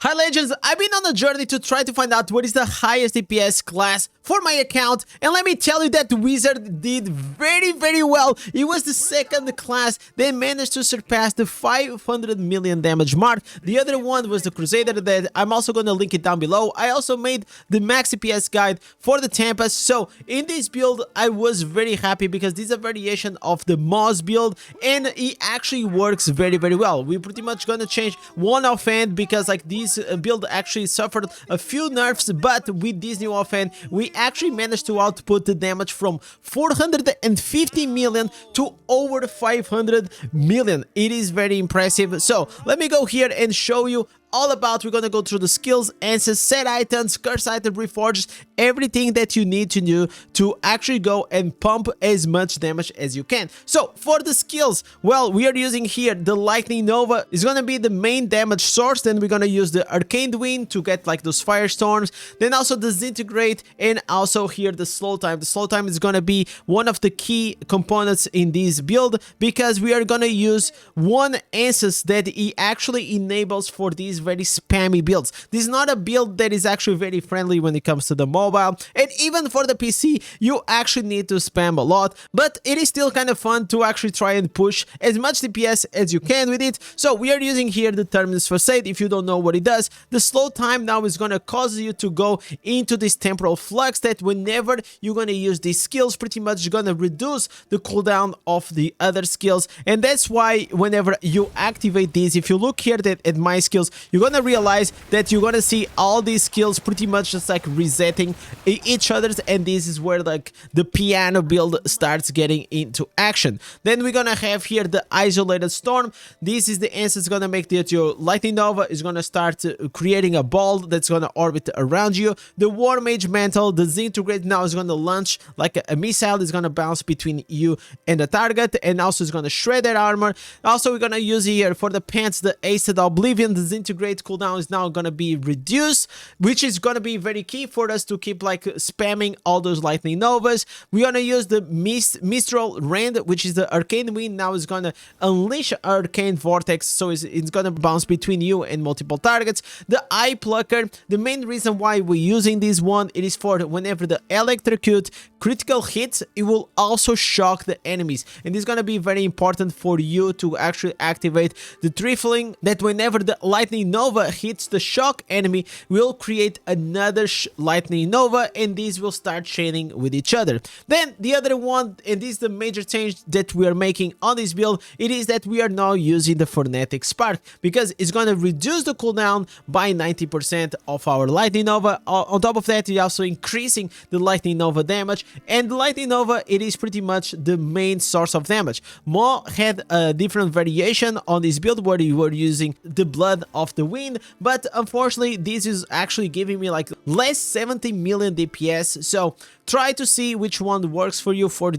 Hi legends, I've been on a journey to try to find out what is the highest DPS class for my account, and let me tell you that Wizard did very well. It was the second class that managed to surpass the 500 million damage mark. The other one was the Crusader that I'm also going to link it down below. I also made the max DPS guide for the Tempest, so in this build I was very happy because this is a variation of the Moss build and it actually works very well. We're pretty much going to change one offhand because like this build actually suffered a few nerfs, but with this new offhand we actually managed to output the damage from 450 million to over 500 million. It is very impressive. So let me go here and show you all about. We're gonna go through the skills, answers, set items, curse item, reforges, everything that you need to do to actually go and pump as much damage as you can. So for the skills, well, we are using here the Lightning Nova is gonna be the main damage source. Then we're gonna use the Arcane Wind to get like those firestorms, then also Disintegrate, and also here the slow time. The slow time is gonna be one of the key components in this build because we are gonna use one answers that it actually enables for these very spammy builds. This is not a build that is actually very friendly when it comes to the mobile, and even for the PC you actually need to spam a lot, but it is still kind of fun to actually try and push as much DPS as you can with it. So we are using here the Terminus Facade. If you don't know what it does, the slow time now is gonna cause you to go into this Temporal Flux that whenever you're gonna use these skills, pretty much gonna reduce the cooldown of the other skills, and that's why whenever you activate these, if you look here at my skills, you're gonna realize that you're gonna see all these skills pretty much just like resetting each other's, and this is where like the piano build starts getting into action. Then we're gonna have here the Isolated Storm. This is the answer. It's gonna make that your Lightning Nova is gonna start creating a ball that's gonna orbit around you. The War Mage Mantle, the Disintegrate now is gonna launch like a missile. Is gonna bounce between you and the target, and also is gonna shred their armor. Also we're gonna use here for the pants the Aced Oblivion. The Disintegrate cooldown is now gonna be reduced, which is gonna be very key for us to keep like spamming all those Lightning Novas. We're gonna use the Mistral Rend, which is the Arcane Wind. Now is gonna unleash Arcane Vortex, so it's gonna bounce between you and multiple targets. The Eye Plucker, the main reason why we're using this one, it is for whenever the Electrocute critical hits, it will also shock the enemies, and this is gonna be very important for you to actually activate the Trifling, that whenever the Lightning Nova hits the shock enemy, will create another Lightning Nova, and these will start chaining with each other. Then the other one, and this is the major change that we are making on this build, it is that we are now using the Frenetic Spark because it's going to reduce the cooldown by 90% of our Lightning Nova. On top of that, you're also increasing the Lightning Nova damage, and the Lightning Nova, it is pretty much the main source of damage. Mo had a different variation on this build where you were using the Blood of the Wind, but unfortunately this is actually giving me like less 70 million DPS, so try to see which one works for you. For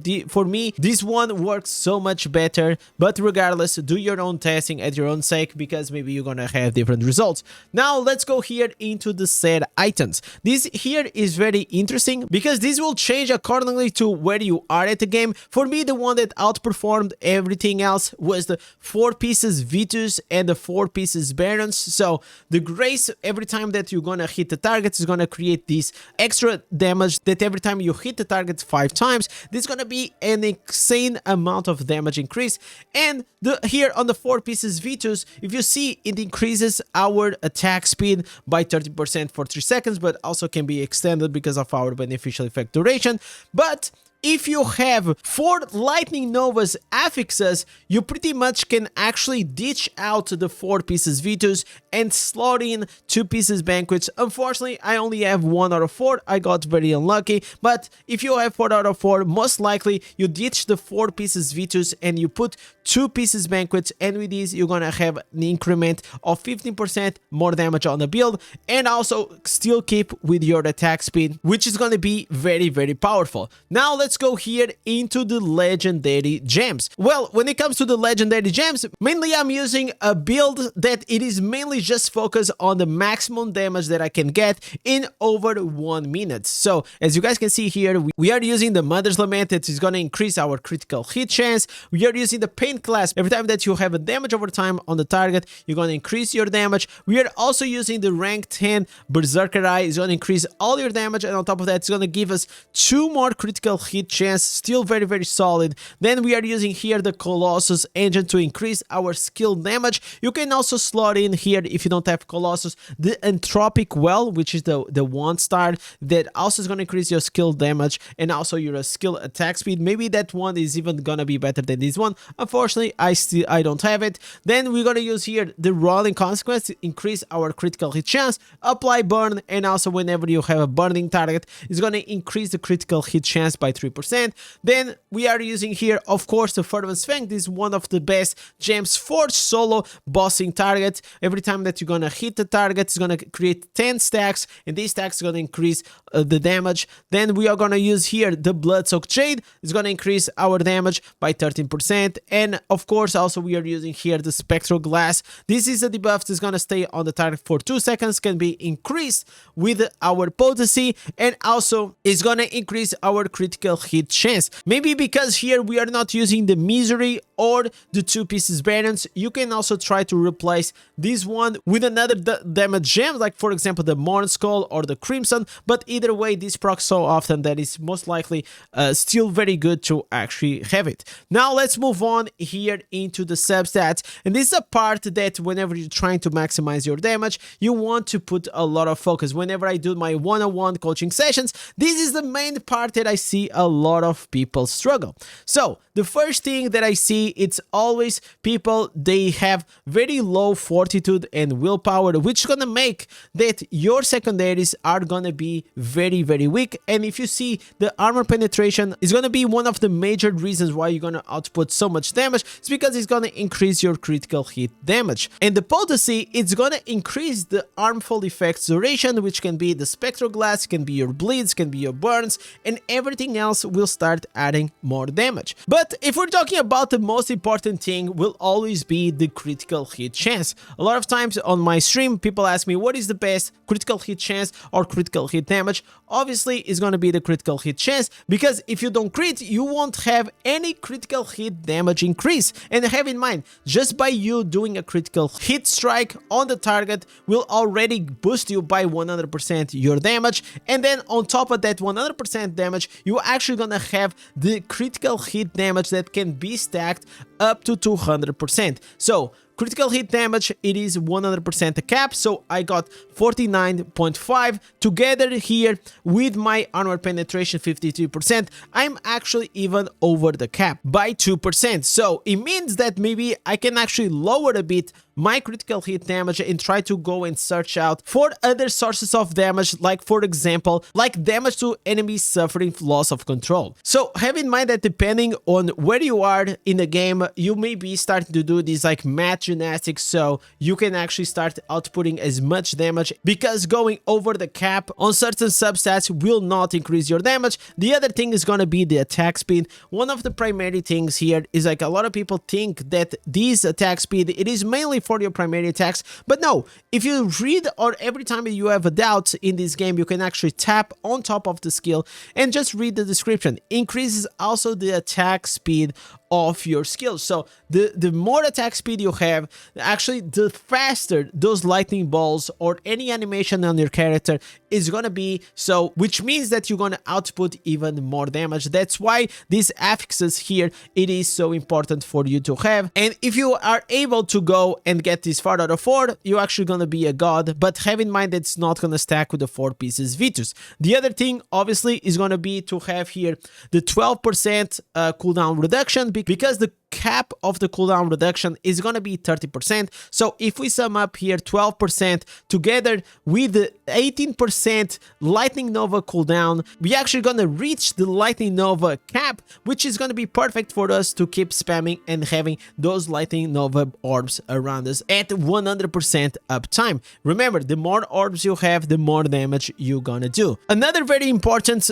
me, this one works so much better, but regardless, do your own testing at your own sake because maybe you're gonna have different results. Now let's go here into the set items. This here is very interesting because this will change accordingly to where you are at the game. For me, the one that outperformed everything else was the 4 pieces Vitus and the 4 pieces Barons. So the Grace, every time that you're gonna hit the target, is gonna create this extra damage that every time you hit the target 5 times, this is gonna be an insane amount of damage increase. And here on the 4 pieces Vitus, if you see, it increases our attack speed by 30% for 3 seconds, but also can be extended because of our beneficial effect duration. But if you have 4 Lightning Nova's affixes, you pretty much can actually ditch out the 4 pieces Vitus and slot in 2 pieces Banquets. Unfortunately, I only have 1 out of 4. I got very unlucky, but if you have 4 out of 4, most likely you ditch the 4 pieces Vitus and you put 2 pieces Banquets, and with these you're gonna have an increment of 15% more damage on the build, and also still keep with your attack speed, which is gonna be very powerful. Now let's let's go here into the legendary gems. Well, when it comes to the legendary gems, mainly I'm using a build that it is mainly just focused on the maximum damage that I can get in over 1 minute. So as you guys can see here, we are using the Mother's Lament that is going to increase our critical hit chance. We are using the Pain class. Every time that you have a damage over time on the target, you're going to increase your damage. We are also using the rank 10 Berserker Eye. It's going to increase all your damage, and on top of that, it's going to give us 2 more critical hit chance. Still very, very solid. Then we are using here the Colossus engine to increase our skill damage. You can also slot in here, if you don't have Colossus, the Entropic Well, which is the 1-star that also is going to increase your skill damage and also your skill attack speed. Maybe that one is even going to be better than this one. Unfortunately, I don't have it. Then we're going to use here the Rolling Consequence to increase our critical hit chance, apply burn, and also whenever you have a burning target, it's going to increase the critical hit chance by 3%. Then we are using here, of course, the Fervent Fang. This is one of the best gems for solo bossing targets. Every time that you're going to hit the target, it's going to create 10 stacks, and these stacks are going to increase the damage. Then we are going to use here the Bloodsoaked Jade. It's going to increase our damage by 13%. And of course, also we are using here the Spectral Glass. This is a debuff that's going to stay on the target for 2 seconds, can be increased with our potency, and also is going to increase our critical hit chance. Maybe because here we are not using the Misery or the 2 pieces Barons, you can also try to replace this one with another damage gem, like for example the Morn Skull or the Crimson, but either way this procs so often that it's most likely still very good to actually have it. Now let's move on here into the substats, and this is a part that whenever you're trying to maximize your damage, you want to put a lot of focus. Whenever I do my one-on-one coaching sessions, this is the main part that I see a lot of people struggle. So the first thing that I see, it's always people, they have very low fortitude and willpower, which is gonna make that your secondaries are gonna be very, very weak. And if you see, the armor penetration is gonna be one of the major reasons why you're gonna output so much damage. It's because it's gonna increase your critical hit damage. And the potency, it's gonna increase the harmful effects duration, which can be the Spectral Glass, can be your bleeds, can be your burns, and everything else will start adding more damage. But if we're talking about the most important thing, will always be the critical hit chance. A lot of times on my stream, people ask me what is the best critical hit chance or critical hit damage. Obviously, it's going to be the critical hit chance, because if you don't crit, you won't have any critical hit damage increase. And have in mind, just by you doing a critical hit strike on the target will already boost you by 100% your damage. And then on top of that 100% damage, you're actually going to have the critical hit damage that can be stacked up to 200%. So critical hit damage, it is 100% a cap, so I got 49.5 together here with my armor penetration 53%. I'm actually even over the cap by 2%. So it means that maybe I can actually lower a bit my critical hit damage and try to go and search out for other sources of damage, like for example, like damage to enemies suffering loss of control. So have in mind that depending on where you are in the game, you may be starting to do these like math gymnastics, so you can actually start outputting as much damage, because going over the cap on certain substats will not increase your damage. The other thing is going to be the attack speed. One of the primary things here is like a lot of people think that this attack speed, it is mainly for your primary attacks, but no, if you read, or every time you have a doubt in this game, you can actually tap on top of the skill and just read the description. Increases also the attack speed of your skills. So the more attack speed you have, actually the faster those lightning balls or any animation on your character is gonna be, so which means that you're gonna output even more damage. That's why these affixes here, it is so important for you to have. And if you are able to go and get this 4 out of 4, you're actually gonna be a god, but have in mind that it's not gonna stack with the 4 pieces Vitus. The other thing obviously is gonna be to have here the 12% cooldown reduction, because the cap of the cooldown reduction is gonna be 30%. So if we sum up here 12% together with the 18% Lightning Nova cooldown, we actually gonna reach the Lightning Nova cap, which is gonna be perfect for us to keep spamming and having those Lightning Nova orbs around us at 100% uptime. Remember, the more orbs you have, the more damage you're gonna do. Another very important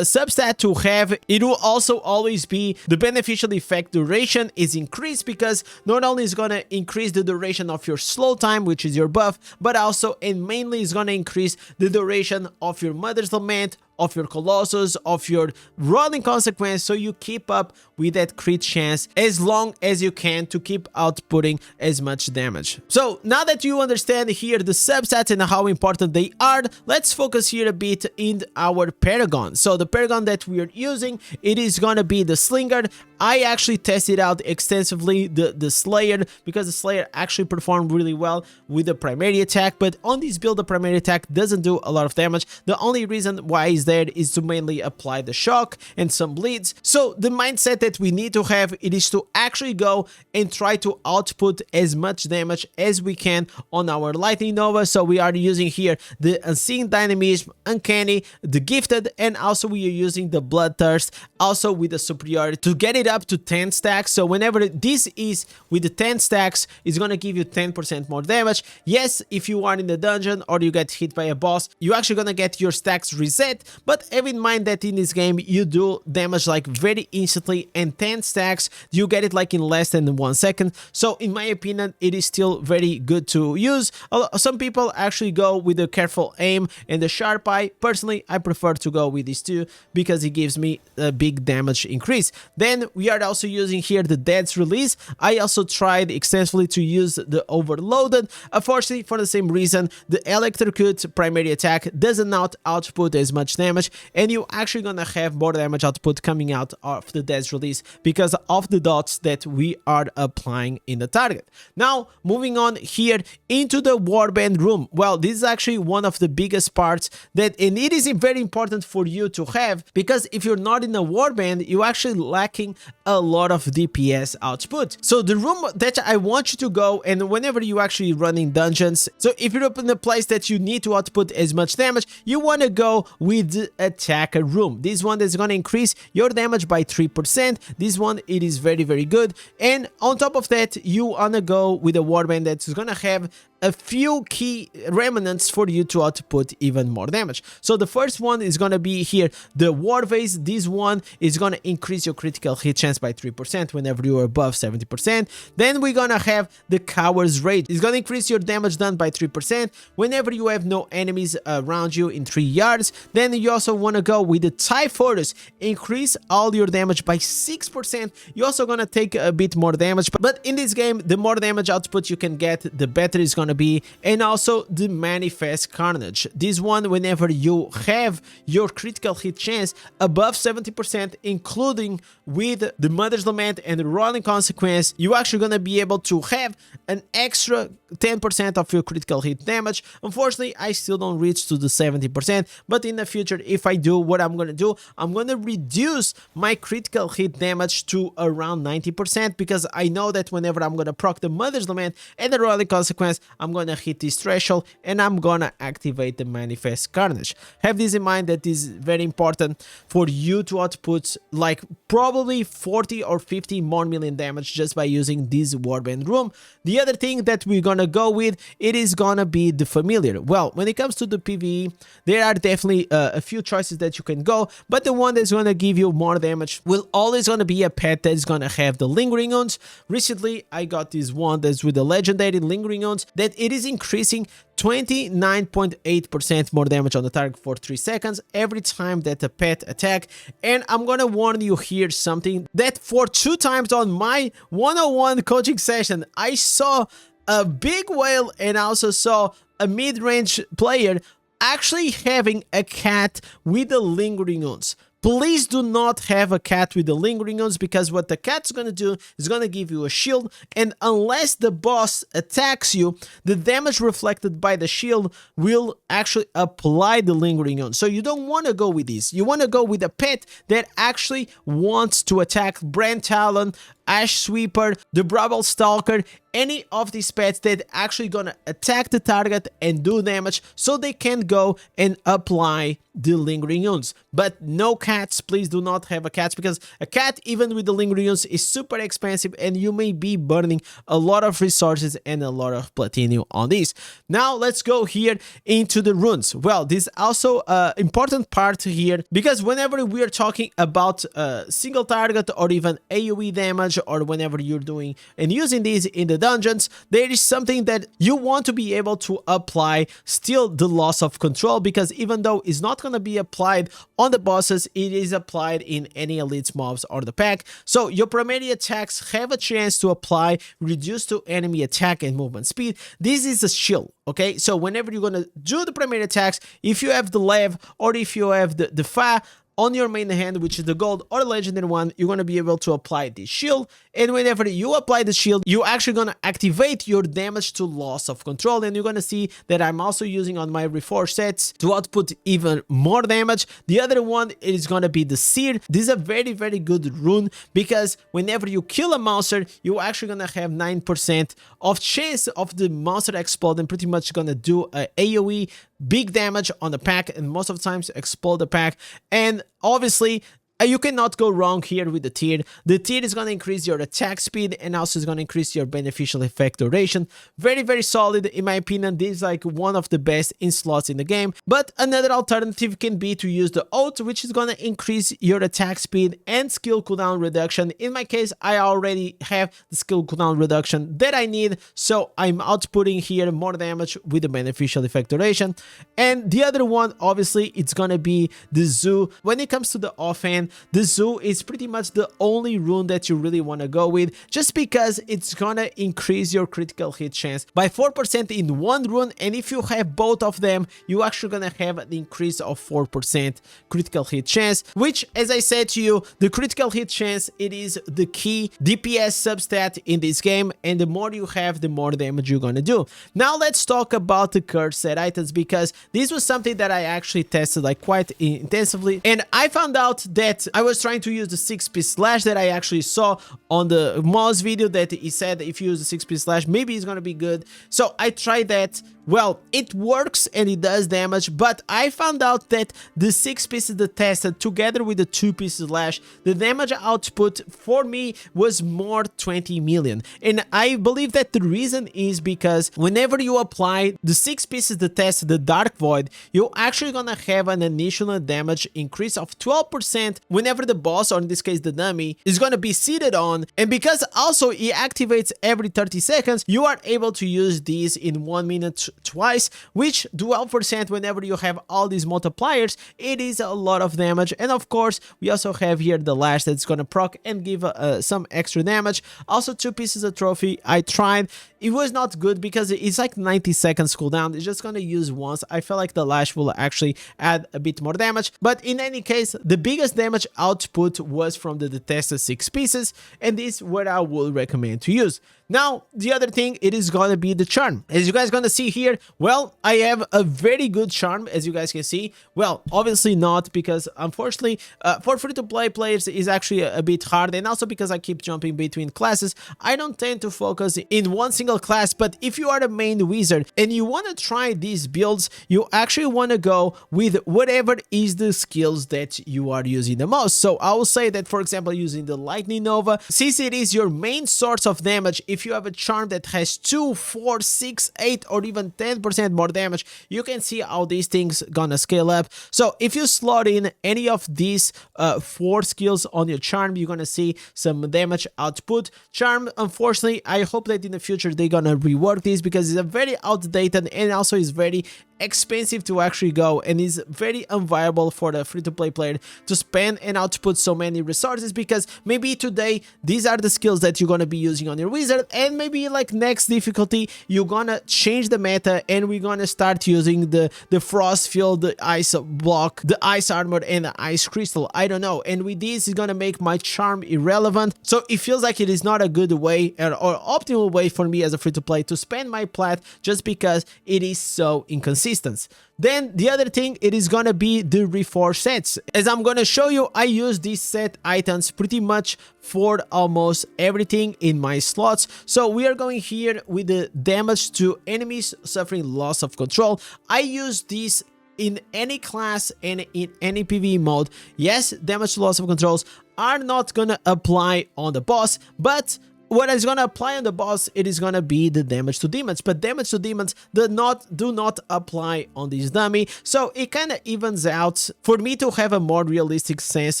substat to have, it will also always be the beneficial effect duration is increased, because not only is gonna increase the duration of your slow time, which is your buff, but also and mainly is gonna increase the duration of your Mother's Lament, of your Colossus, of your Rolling Consequence, so you keep up with that crit chance as long as you can to keep outputting as much damage. So now that you understand here the substats and how important they are, let's focus here a bit in our Paragon. So the Paragon that we are using, it is gonna be the Slinger. I actually tested out extensively the Slayer, because the Slayer actually performed really well with the primary attack, but on this build the primary attack doesn't do a lot of damage. The only reason why is there is to mainly apply the shock and some bleeds. So the mindset that we need to have, it is to actually go and try to output as much damage as we can on our Lightning Nova. So we are using here the Unseen Dynamism, Uncanny, the Gifted, and also we are using the Bloodthirst, also with the Superiority to get it up to 10 stacks. So whenever this is with the 10 stacks, it's gonna give you 10% more damage. Yes, if you are in the dungeon or you get hit by a boss, you're actually gonna get your stacks reset, but have in mind that in this game you do damage like very instantly, and 10 stacks you get it like in less than 1 second. So in my opinion, it is still very good to use. Some people actually go with the Careful Aim and the Sharp Eye. Personally, I prefer to go with these two because it gives me a big damage increase. Then we are also using here the Dead's Release. I also tried extensively to use the Overloaded. Unfortunately, for the same reason, the Electrocute primary attack does not output as much damage, and you're actually gonna have more damage output coming out of the Dead's Release because of the dots that we are applying in the target. Now, moving on here into the Warband Room. Well, this is actually one of the biggest parts and it is very important for you to have, because if you're not in a Warband, you're actually lacking a lot of DPS output. So the room that I want you to go, and whenever you actually running dungeons, so if you're up in a place that you need to output as much damage, you want to go with the Attacker Room. This one is going to increase your damage by 3%. This one, it is very good. And on top of that, you want to go with a Warband that's going to have a few key remnants for you to output even more damage. So the first one is going to be here the War Vase. This one is going to increase your critical hit chance by 3% whenever you are above 70%. Then we're going to have the Coward's Rage. It's going to increase your damage done by 3% whenever you have no enemies around you in 3 yards. Then you also want to go with the Typhorus. Increase all your damage by 6%. You're also going to take a bit more damage, but in this game, the more damage output you can get, the better it's going to be. And also the Manifest Carnage. This one, whenever you have your critical hit chance above 70%, including with the Mother's Lament and the Rolling Consequence, you're actually going to be able to have an extra 10% of your critical hit damage. Unfortunately, I still don't reach to the 70%, but in the future, if I do, what I'm going to do, I'm going to reduce my critical hit damage to around 90%, because I know that whenever I'm going to proc the Mother's Lament and the Rolling Consequence, I'm going to hit this threshold and I'm going to activate the Manifest Carnage. Have this in mind, that is very important for you to output like probably 40 or 50 more million damage just by using this Warband Room. The other thing that we're going to go with, it is going to be the Familiar. Well, when it comes to the PvE, there are definitely a few choices that you can go, but the one that's going to give you more damage will always going to be a pet that is going to have the Lingering Wounds. Recently, I got this one that's with the legendary Lingering Wounds, that it is increasing 29.8% more damage on the target for 3 seconds every time that a pet attack. And I'm gonna warn you here something, that for 2 times on my 101 coaching session, I saw a big whale and also saw a mid-range player actually having a cat with the Lingering Wounds. Please do not have a cat with the Lingering Wounds, because what the cat's going to do is going to give you a shield, and unless the boss attacks you, the damage reflected by the shield will actually apply the Lingering Wounds. So you don't want to go with this. You want to go with a pet that actually wants to attack Brand Talon, Ash Sweeper, the Brawl Stalker, any of these pets that actually gonna attack the target and do damage, so they can go and apply the lingering wounds. But no cats, please do not have a cat, because a cat, even with the lingering wounds, is super expensive and you may be burning a lot of resources and a lot of platinum on these. Now let's go here into the runes. Well, this is also an important part here, because whenever we are talking about single target or even AoE damage, or whenever you're doing and using these in the dungeons, there is something that you want to be able to apply still the loss of control, because even though it's not going to be applied on the bosses, it is applied in any elite mobs or the pack. So your primary attacks have a chance to apply reduce to enemy attack and movement speed. This is a shield. Okay, so whenever you're gonna do the primary attacks, if you have the Lev or if you have the Fa on your main hand, which is the gold or legendary one, you're going to be able to apply this shield. And whenever you apply the shield, you're actually going to activate your damage to loss of control. And you're going to see that I'm also using on my Reforge Sets to output even more damage. The other one is going to be the Seer. This is a very, very good rune, because whenever you kill a monster, you're actually going to have 9% of chance of the monster exploding, pretty much going to do a AoE big damage on the pack, and most of the times explode the pack. And obviously you cannot go wrong here with the tier. The tier is going to increase your attack speed and also is going to increase your beneficial effect duration. Very, very solid in my opinion. This is like one of the best in slots in the game. But another alternative can be to use the Oath, which is going to increase your attack speed and skill cooldown reduction. In my case, I already have the skill cooldown reduction that I need, so I'm outputting here more damage with the beneficial effect duration. And the other one, obviously, it's going to be the Zoo. When it comes to the offhand, the Zoo is pretty much the only rune that you really want to go with, just because it's gonna increase your critical hit chance by 4% in one rune, and if you have both of them, you're actually gonna have an increase of 4% critical hit chance, which, as I said to you, the critical hit chance, it is the key DPS substat in this game, and the more you have, the more damage you're gonna do. Now let's talk about the curse set items, because this was something that I actually tested like quite intensively, and I found out that I was trying to use the 6-piece slash that I actually saw on the Moz video, that he said if you use the 6-piece slash, maybe it's gonna be good. So I tried that. Well, it works and it does damage, but I found out that the 6 pieces that tested together with the 2-piece slash, the damage output for me was more 20 million. And I believe that the reason is because whenever you apply the 6 pieces that test the Dark Void, you're actually gonna have an initial damage increase of 12% whenever the boss, or in this case the dummy, is gonna be seated on. And because also it activates every 30 seconds, you are able to use these in 1 minute twice, which 12% whenever you have all these multipliers, it is a lot of damage. And of course, we also have here the lash that's gonna proc and give some extra damage. Also 2 pieces of trophy. I tried, it was not good because it's like 90 seconds cooldown. It's just gonna use once. I feel like the lash will actually add a bit more damage, but in any case, the biggest damage output was from the detested 6 pieces, and this is what I would recommend to use. Now, the other thing, it is gonna be the charm. As you guys gonna see here, well, I have a very good charm, as you guys can see. Well, obviously not, because unfortunately, for free-to-play players, is actually a bit hard, and also because I keep jumping between classes, I don't tend to focus in one single class. But if you are the main wizard and you want to try these builds, you actually want to go with whatever is the skills that you are using the most. So I will say that, for example, using the Lightning Nova, since it is your main source of damage, if you have a charm that has 2, 4, 6, 8 or even 10% more damage, you can see how these things gonna scale up. So if you slot in any of these 4 skills on your charm, you're gonna see some damage output. Charm, unfortunately, I hope that in the future they're gonna rework this, because it's a very outdated and also is very expensive to actually go, and is very unviable for the free-to-play player to spend and output so many resources, because maybe today these are the skills that you're gonna be using on your wizard, and maybe like next difficulty you're gonna change the meta and we're gonna start using the frost field, the ice block, the ice armor, and the ice crystal. I don't know, and with this is gonna make my charm irrelevant. So it feels like it is not a good way or optimal way for me as a free-to-play to spend my plat, just because it is so inconsistent. resistance. Then the other thing, it is gonna be the Reforge Sets. As I'm gonna show you, I use these set items pretty much for almost everything in my slots. So we are going here with the damage to enemies suffering loss of control. I use these in any class and in any PvE mode. Yes, damage to loss of controls are not gonna apply on the boss, but what is gonna apply on the boss, it is gonna be the damage to demons, but damage to demons do not apply on this dummy, so it kind of evens out for me to have a more realistic sense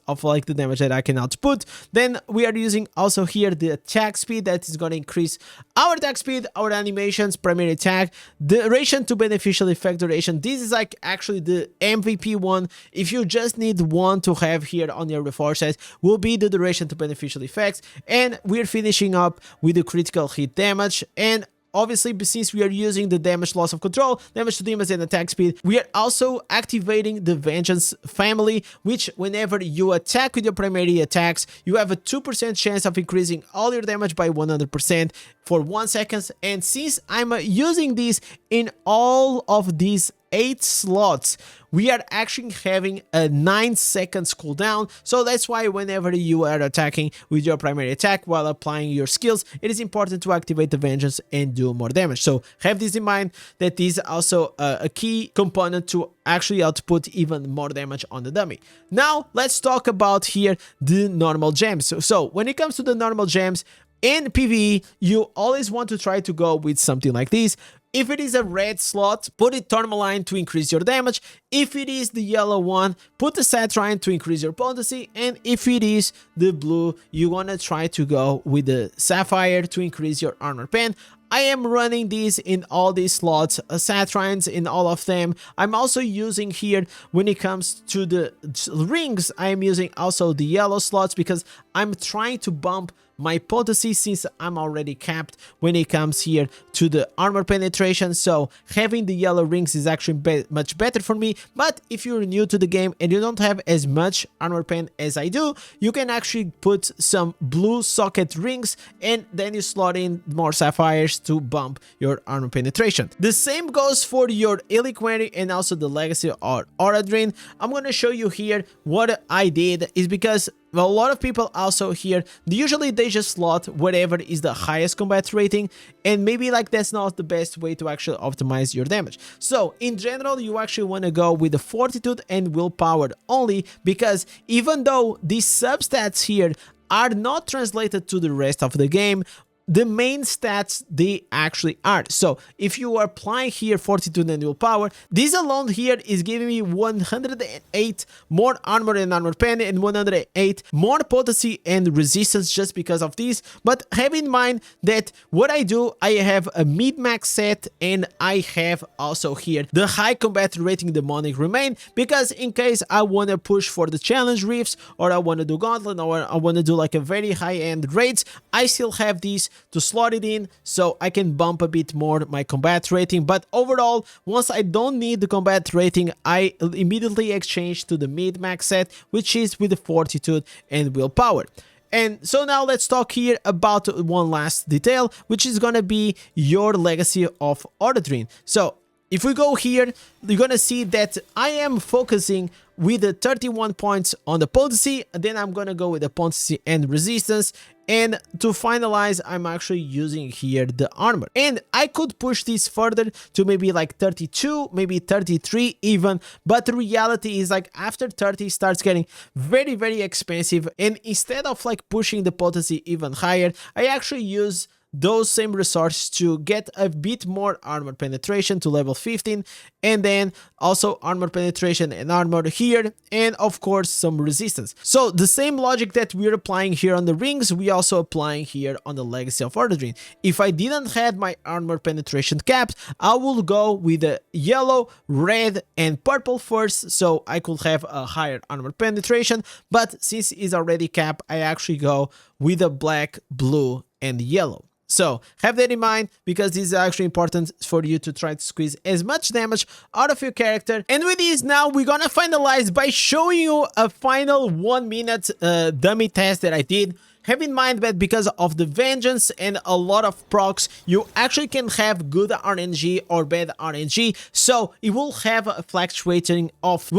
of like the damage that I can output. Then we are using also here the attack speed that is gonna increase our attack speed, our animations, primary attack, duration to beneficial effect duration. This is like actually the MVP one. If you just need one to have here on your Reforge set, will be the duration to beneficial effects, and we're finishing up with the critical hit damage. And obviously, since we are using the damage loss of control, damage to demons, and attack speed, we are also activating the Vengeance family, which whenever you attack with your primary attacks, you have a 2% chance of increasing all your damage by 100% for 1 second. And since I'm using this in all of these 8 slots, we are actually having a 9 seconds cooldown. So that's why whenever you are attacking with your primary attack while applying your skills, it is important to activate the Vengeance and do more damage. So have this in mind, that is also a key component to actually output even more damage on the dummy. Now let's talk about here the normal gems. So when it comes to the normal gems in PvE, you always want to try to go with something like this. If it is a red slot, put it Tourmaline to increase your damage. If it is the yellow one, put the Satrine to increase your potency. And if it is the blue, you want to try to go with the Sapphire to increase your armor pen. I am running these in all these slots, Satrines in all of them. I'm also using here, when it comes to the rings, I am using also the yellow slots because I'm trying to bump my potency since I'm already capped when it comes here to the armor penetration. So having the yellow rings is actually much better for me. But if you're new to the game and you don't have as much armor pen as I do, you can actually put some blue socket rings and then you slot in more sapphires to bump your armor penetration. The same goes for your Helliquary and also the Legacy or Horadrim. I'm going to show you here what I did is because, well, a lot of people also here, usually they just slot whatever is the highest combat rating, and maybe like that's not the best way to actually optimize your damage. So in general, you actually want to go with the fortitude and willpower only, because even though these substats here are not translated to the rest of the game, the main stats they actually are. So if you are applying here fortitude and willpower, this alone here is giving me 108 more armor and armor pen and 108 more potency and resistance just because of this. But have in mind that what I do, I have a mid-max set and I have also here the high combat rating demonic remain, because in case I want to push for the challenge reefs, or I want to do gauntlet, or I want to do like a very high-end raids, I still have these to slot it in so I can bump a bit more my combat rating. But overall, once I don't need the combat rating, I immediately exchange to the mid-max set, which is with the fortitude and willpower. And so now let's talk here about one last detail, which is gonna be your Legacy of Horadrim. So if we go here, you're gonna see that I am focusing with the 31 points on the potency, and then I'm gonna go with the potency and resistance. And to finalize, I'm actually using here the armor. And I could push this further to maybe like 32, maybe 33 even. But the reality is like after 30 it starts getting very, very expensive. And instead of like pushing the potency even higher, I actually use those same resources to get a bit more armor penetration to level 15, and then also armor penetration and armor here, and of course some resistance. So the same logic that we're applying here on the rings, we also applying here on the Legacy of Horadrim. If I didn't have my armor penetration capped, I will go with the yellow, red and purple first, so I could have a higher armor penetration. But since it's already capped, I actually go with the black, blue and yellow. So have that in mind, because this is actually important for you to try to squeeze as much damage out of your character. And with this, now we're gonna finalize by showing you a final 1 minute dummy test that I did. have in mind that because of the vengeance and a lot of procs, you actually can have good RNG or bad RNG, so it will have a fluctuating of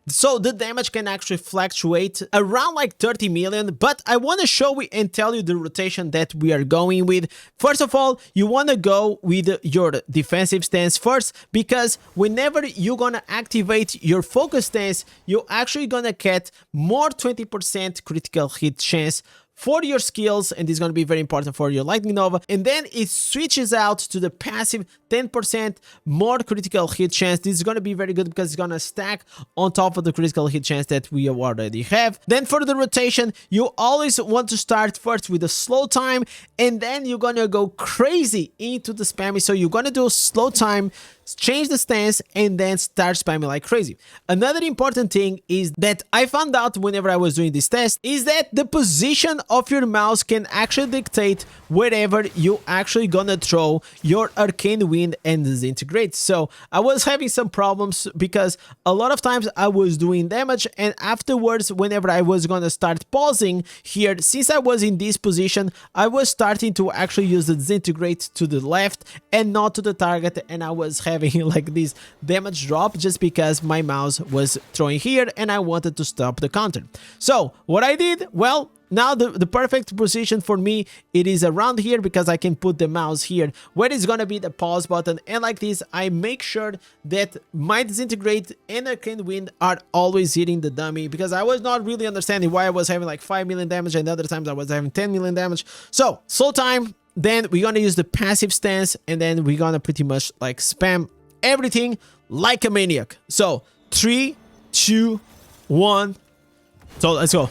so the damage can actually fluctuate around like 30 million. But I want to show you and tell you the rotation that we are going with. First of all, you want to go with your defensive stance first, because whenever you're gonna activate your focus stance, you're actually gonna get more 20% critical hit chance for your skills, and this is going to be very important for your Lightning Nova. And then it switches out to the passive 10% more critical hit chance. This is going to be very good because it's going to stack on top of the critical hit chance that we already have. Then for the rotation, you always want to start first with a slow time, and then you're going to go crazy into the spammy. So you're going to do slow time, change the stance, and then start spamming like crazy. Another important thing is that I found out whenever I was doing this test is that the position of your mouse can actually dictate wherever you actually gonna throw your Arcane Wind and Disintegrate. So I was having some problems because a lot of times I was doing damage, and afterwards whenever I was gonna start pausing here, since I was in this position, I was starting to actually use the Disintegrate to the left and not to the target, and I was having like this damage drop just because my mouse was throwing here and I wanted to stop the counter. So what I did, well, now the perfect position for me, it is around here because I can put the mouse here where it's gonna be the pause button, and like this I make sure that my Disintegrate and Arcane Wind are always hitting the dummy, because I was not really understanding why I was having like 5 million damage and other times I was having 10 million damage. So slow time, then we're gonna use the passive stance, and then we're gonna pretty much like spam everything like a maniac. So 3, 2, 1, so let's go.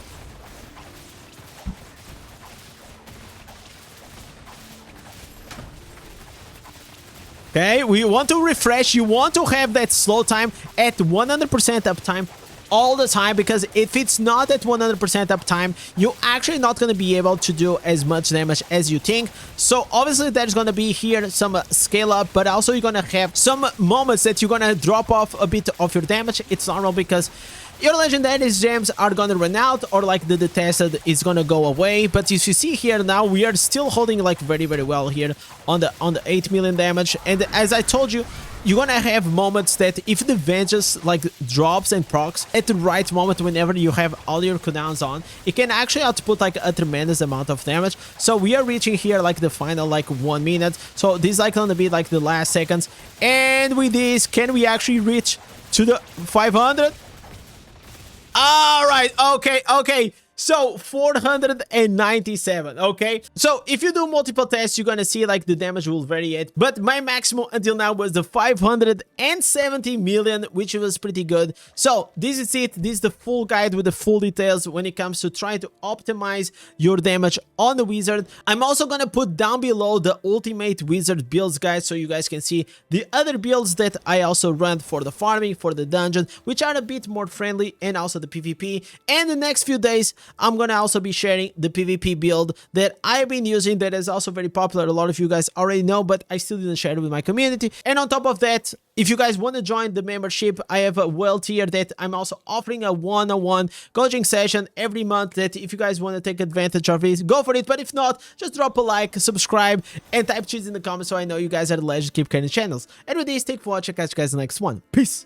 Okay, we want to refresh. You want to have that slow time at 100% uptime all the time, because if it's not at 100% uptime, you're actually not going to be able to do as much damage as you think. So obviously there's going to be here some scale up, but also you're going to have some moments that you're going to drop off a bit of your damage. It's normal because your legendaries gems are gonna run out, or like the detested is gonna go away. But as you see here now, we are still holding like very well here on the 8 million damage. And as I told you, you're gonna have moments that if the vengeance like drops and procs at the right moment, whenever you have all your cooldowns on, it can actually output like a tremendous amount of damage. So we are reaching here like the final like 1 minute. So this is like gonna be like the last seconds. And with this, can we actually reach to the 500? All right, okay. So 497, okay? So if you do multiple tests, you're gonna see like the damage will vary it. But my maximum until now was the 570 million, which was pretty good. So this is it. This is the full guide with the full details when it comes to trying to optimize your damage on the wizard. I'm also gonna put down below the ultimate wizard builds guide, so you guys can see the other builds that I also run for the farming, for the dungeon, which are a bit more friendly, and also the PvP. And the next few days, I'm gonna also be sharing the PvP build that I've been using that is also very popular. A lot of you guys already know, but I still didn't share it with my community. And on top of that, if you guys want to join the membership, I have a well tier that I'm also offering a one-on-one coaching session every month, that if you guys want to take advantage of it, go for it. But if not, just drop a like, subscribe, and type cheese in the comments so I know you guys are the legend keep carrying channels. And with this, thank you for watching. Catch you guys in the next one. Peace.